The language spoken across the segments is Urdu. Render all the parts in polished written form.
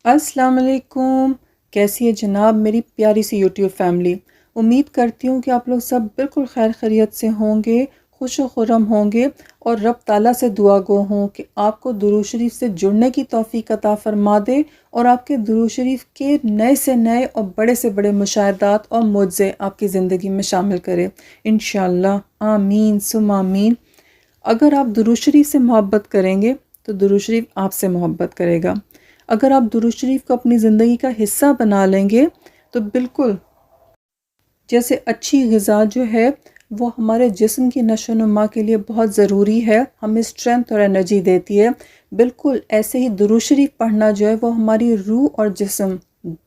السلام علیکم، کیسی ہے جناب میری پیاری سی یوٹیوب فیملی؟ امید کرتی ہوں کہ آپ لوگ سب بالکل خیر خیریت سے ہوں گے، خوش و خرم ہوں گے، اور رب تعالیٰ سے دعا گو ہوں کہ آپ کو درود شریف سے جڑنے کی توفیق عطا فرما دے اور آپ کے درود شریف کے نئے سے نئے اور بڑے سے بڑے مشاہدات اور معجزے آپ کی زندگی میں شامل کرے انشاءاللہ، آمین ثم آمین۔ اگر آپ درود شریف سے محبت کریں گے تو درود شریف آپ سے محبت کرے گا۔ اگر آپ درود شریف کو اپنی زندگی کا حصہ بنا لیں گے تو بالکل جیسے اچھی غذا جو ہے وہ ہمارے جسم کی نشو و نما کے لیے بہت ضروری ہے، ہمیں اسٹرینتھ اور انرجی دیتی ہے، بالکل ایسے ہی درود شریف پڑھنا جو ہے وہ ہماری روح اور جسم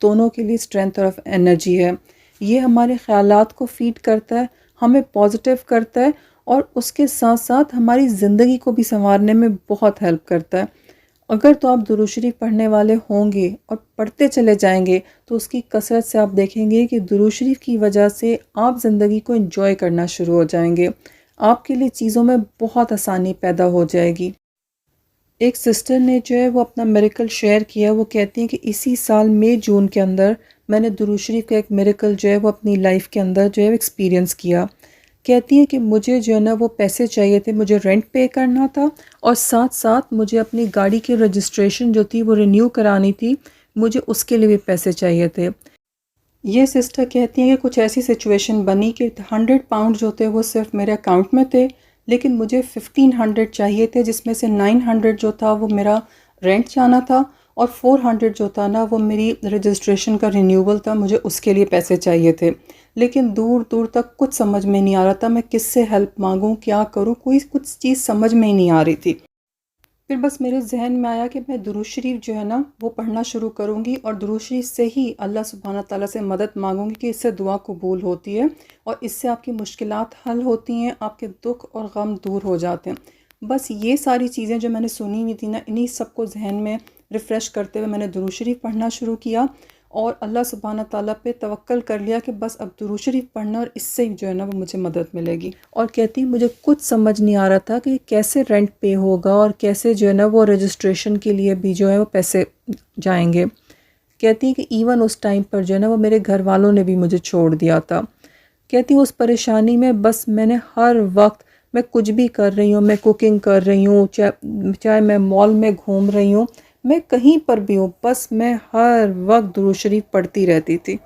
دونوں کے لیے اسٹرینتھ اور انرجی ہے۔ یہ ہمارے خیالات کو فیڈ کرتا ہے، ہمیں پازیٹیو کرتا ہے، اور اس کے ساتھ ساتھ ہماری زندگی کو بھی سنوارنے میں بہت ہیلپ کرتا ہے۔ اگر تو آپ درود شریف پڑھنے والے ہوں گے اور پڑھتے چلے جائیں گے تو اس کی کثرت سے آپ دیکھیں گے کہ درود شریف کی وجہ سے آپ زندگی کو انجوائے کرنا شروع ہو جائیں گے، آپ کے لیے چیزوں میں بہت آسانی پیدا ہو جائے گی۔ ایک سسٹر نے جو ہے وہ اپنا میریکل شیئر کیا، وہ کہتی ہیں کہ اسی سال مئی جون کے اندر میں نے درود شریف کا ایک میریکل جو ہے وہ اپنی لائف کے اندر جو ہے ایکسپیرینس کیا۔ کہتی ہیں کہ مجھے جو ہے نا وہ پیسے چاہیے تھے، مجھے رینٹ پے کرنا تھا، اور ساتھ ساتھ مجھے اپنی گاڑی کی رجسٹریشن جو تھی وہ رینیو کرانی تھی، مجھے اس کے لیے بھی پیسے چاہیے تھے۔ یہ سسٹر کہتی ہیں کہ کچھ ایسی سچویشن بنی کہ 100 پاؤنڈ جو تھے وہ صرف میرے اکاؤنٹ میں تھے، لیکن مجھے 1500 چاہیے تھے، جس میں سے 900 جو تھا وہ میرا رینٹ جانا تھا، اور 400 جو تھا نا وہ میری رجسٹریشن کا رینیول تھا، مجھے اس کے لیے پیسے چاہیے تھے۔ لیکن دور دور تک کچھ سمجھ میں نہیں آ رہا تھا، میں کس سے ہیلپ مانگوں، کیا کروں، کوئی کچھ چیز سمجھ میں ہی نہیں آ رہی تھی۔ پھر بس میرے ذہن میں آیا کہ میں درود شریف جو ہے نا وہ پڑھنا شروع کروں گی، اور درود شریف سے ہی اللہ سبحانہ تعالیٰ سے مدد مانگوں گی کہ اس سے دعا قبول ہوتی ہے، اور اس سے آپ کی مشکلات حل ہوتی ہیں، آپ کے دکھ اور غم دور ہو جاتے ہیں۔ بس یہ ساری چیزیں جو میں نے سنی ہوئی تھی نا، انہی سب کو ذہن میں ریفریش کرتے ہوئے میں نے درود شریف پڑھنا شروع کیا، اور اللہ سبحانہ تعالیٰ پہ توکل کر لیا کہ بس اب درود شریف پڑھنا، اور اس سے جو ہے نا وہ مجھے مدد ملے گی۔ اور کہتی مجھے کچھ سمجھ نہیں آ رہا تھا کہ کیسے رینٹ پے ہوگا، اور کیسے جو ہے نا وہ رجسٹریشن کے لیے بھی جو ہے وہ پیسے جائیں گے۔ کہتی ہیں کہ ایون اس ٹائم پر جو ہے نا وہ میرے گھر والوں نے بھی مجھے چھوڑ دیا تھا۔ کہتی ہوں اس پریشانی میں بس میں نے ہر وقت، میں کچھ بھی کر رہی ہوں، میں کوکنگ کر رہی ہوں، چاہے میں مال میں گھوم رہی ہوں، میں کہیں پر بھی ہوں، بس میں ہر وقت درود شریف پڑھتی رہتی تھی۔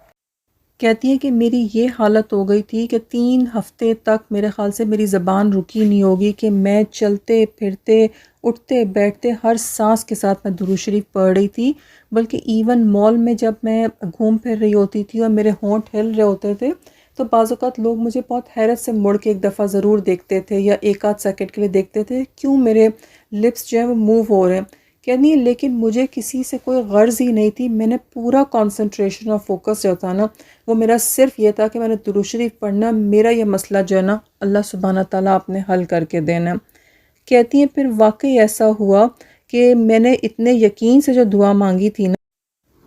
کہتی ہیں کہ میری یہ حالت ہو گئی تھی کہ 3 ہفتے تک میرے خیال سے میری زبان رکی نہیں ہوگی کہ میں چلتے پھرتے اٹھتے بیٹھتے ہر سانس کے ساتھ میں درود شریف پڑھ رہی تھی، بلکہ ایون مال میں جب میں گھوم پھر رہی ہوتی تھی اور میرے ہونٹ ہل رہے ہوتے تھے تو بعض اوقات لوگ مجھے بہت حیرت سے مڑ کے ایک دفعہ ضرور دیکھتے تھے، یا ایک آدھ سیکنڈ کے لیے دیکھتے تھے کیوں میرے لپس جو ہیں وہ موو ہو رہے ہیں۔ کہنی ہے لیکن مجھے کسی سے کوئی غرض ہی نہیں تھی، میں نے پورا کنسنٹریشن اور فوکس جو تھا نا وہ میرا صرف یہ تھا کہ میں نے درود شریف پڑھنا، میرا یہ مسئلہ جو ہے نا اللہ سبحانہ تعالیٰ آپ نے حل کر کے دینا۔ کہتی ہیں پھر واقعی ایسا ہوا کہ میں نے اتنے یقین سے جو دعا مانگی تھی نا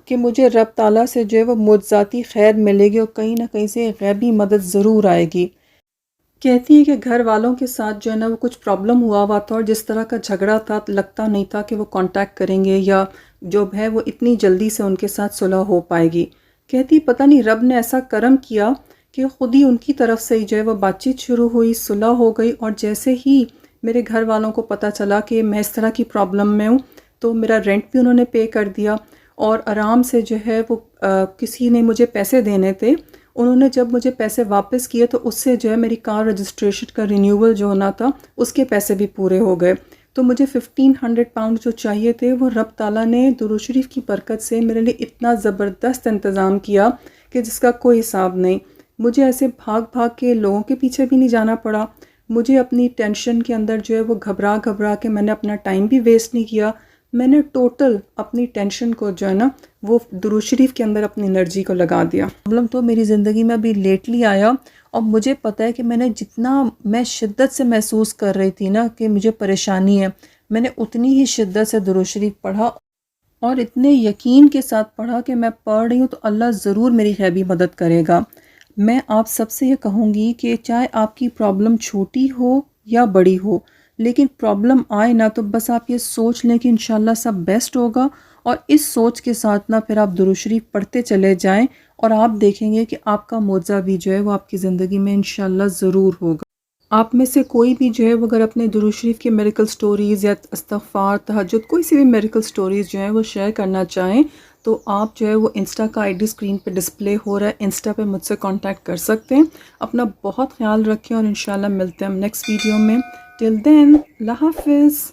کہ مجھے رب تعالیٰ سے جو ہے وہ معجزاتی خیر ملے گی، اور کہیں نہ کہیں سے غیبی مدد ضرور آئے گی۔ کہتی ہے کہ گھر والوں کے ساتھ جو ہے نا وہ کچھ پرابلم ہوا تھا، اور جس طرح کا جھگڑا تھا لگتا نہیں تھا کہ وہ کانٹیکٹ کریں گے، یا جو ہے وہ اتنی جلدی سے ان کے ساتھ صلح ہو پائے گی۔ کہتی پتہ نہیں رب نے ایسا کرم کیا کہ خود ہی ان کی طرف سے جو ہے وہ بات چیت شروع ہوئی، صلح ہو گئی، اور جیسے ہی میرے گھر والوں کو پتہ چلا کہ میں اس طرح کی پرابلم میں ہوں تو میرا رینٹ بھی انہوں نے پے کر دیا، اور آرام سے جو ہے وہ کسی نے مجھے پیسے دینے تھے، انہوں نے جب مجھے پیسے واپس کیے تو اس سے جو ہے میری کار رجسٹریشن کا رینیول جو ہونا تھا اس کے پیسے بھی پورے ہو گئے۔ تو مجھے 1500 پاؤنڈ جو چاہیے تھے وہ رب تعالیٰ نے درود شریف کی برکت سے میرے لیے اتنا زبردست انتظام کیا کہ جس کا کوئی حساب نہیں۔ مجھے ایسے بھاگ بھاگ کے لوگوں کے پیچھے بھی نہیں جانا پڑا، مجھے اپنی ٹینشن کے اندر جو ہے وہ گھبرا گھبرا کے میں نے اپنا ٹائم بھی ویسٹ نہیں کیا، میں نے ٹوٹل اپنی ٹینشن کو جو ہے نا وہ درود شریف کے اندر اپنی انرجی کو لگا دیا۔ پرابلم تو میری زندگی میں ابھی لیٹلی آیا، اور مجھے پتہ ہے کہ میں نے جتنا میں شدت سے محسوس کر رہی تھی نا کہ مجھے پریشانی ہے، میں نے اتنی ہی شدت سے درود شریف پڑھا، اور اتنے یقین کے ساتھ پڑھا کہ میں پڑھ رہی ہوں تو اللہ ضرور میری غیبی مدد کرے گا۔ میں آپ سب سے یہ کہوں گی کہ چاہے آپ کی پرابلم چھوٹی ہو یا بڑی ہو، لیکن پرابلم آئے نا تو بس آپ یہ سوچ لیں کہ انشاءاللہ سب بیسٹ ہوگا، اور اس سوچ کے ساتھ نا پھر آپ درود شریف پڑھتے چلے جائیں اور آپ دیکھیں گے کہ آپ کا معجزہ بھی جو ہے وہ آپ کی زندگی میں انشاءاللہ ضرور ہوگا۔ آپ میں سے کوئی بھی جو ہے وہ اگر اپنے درود شریف کی میریکل سٹوریز یا استغفار، تہجد، کوئی سی بھی میریکل سٹوریز جو ہیں وہ شیئر کرنا چاہیں تو آپ جو ہے وہ انسٹا کا آئی ڈی اسکرین پہ ڈسپلے ہو رہا ہے، انسٹا پہ مجھ سے کانٹیکٹ کر سکتے ہیں۔ اپنا بہت خیال رکھیں اور انشاءاللہ ملتے ہیں ہم نیکسٹ ویڈیو میں۔ ٹل دین، اللہ حافظ۔